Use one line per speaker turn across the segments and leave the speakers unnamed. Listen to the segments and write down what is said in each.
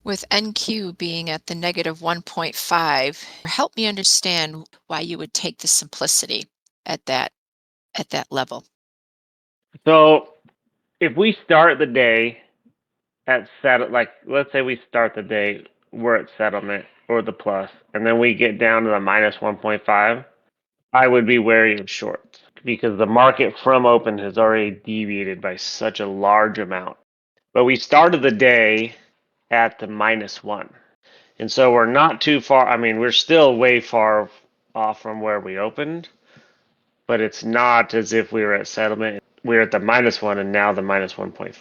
With NQ being at the negative 1.5, help me understand why you would take the simplicity at that level.
So if we start the day at like let's say we start the day we're at settlement or the plus, and then we get down to the minus 1.5, I would be wary of shorts because the market from open has already deviated by such a large amount. But we started the day at the minus one. And so we're not too far. I mean, we're still way far off from where we opened, but it's not as if we were at settlement. We're at the minus one and now the minus 1.5.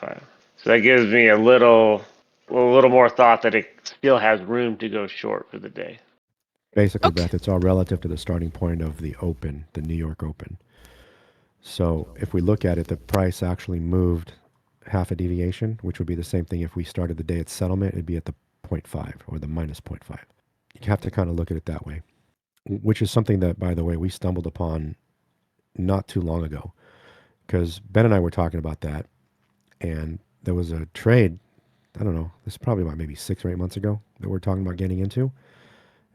So that gives me a little more thought that it still has room to go short for the day.
Basically,
Okay.
Beth, it's all relative to the starting point of the open, the New York Open. So if we look at it, the price actually moved half a deviation, which would be the same thing if we started the day at settlement, it'd be at the 0.5 or the minus 0.5. You have to kind of look at it that way, which is something that, by the way, we stumbled upon not too long ago because Ben and I were talking about that. And there was a trade, I don't know, this is probably about maybe 6 or 8 months ago that we're talking about getting into.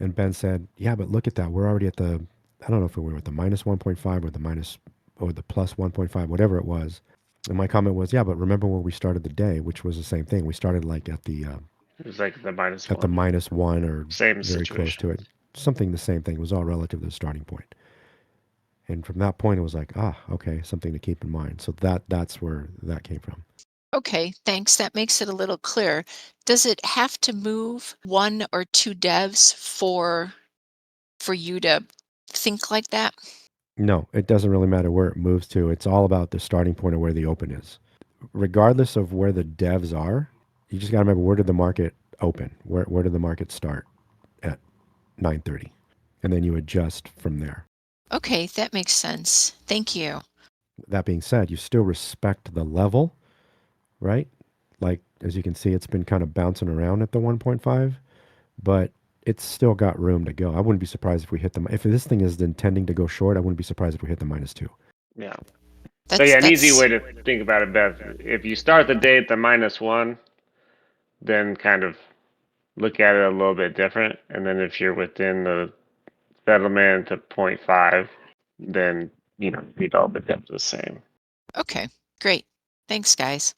And Ben said, yeah, but look at that. We're already at the, I don't know if we were at the minus 1.5 or the minus or the plus 1.5, whatever it was. And my comment was, yeah, but remember where we started the day, which was the same thing. We started like
It was like the minus
at the
one.
minus one or
Same
very close
situation.
to it. Something the same thing. It was all relative to the starting point. And from that point, it was like, okay, something to keep in mind. So that's where that came from.
Okay, thanks. That makes it a little clearer. Does it have to move one or two devs for you to think like that?
No, it doesn't really matter where it moves to. It's all about the starting point of where the open is. Regardless of where the devs are, you just got to remember where did the market open? Where did the market start at 9:30? And then you adjust from there.
Okay, that makes sense. Thank you.
That being said, you still respect the level, right? Like as you can see, it's been kind of bouncing around at the 1.5, but it's still got room to go. I wouldn't be surprised if we hit the if this thing is intending to go short, I wouldn't be surprised if we hit the minus 2.
Yeah. So
That's
yeah, an easy
that's
way to think about it, Beth. If you start the day at the minus one, then kind of look at it a little bit different. And then if you're within the settlement to 0.5, then treat all the debts the same.
okay. Great. Thanks, guys.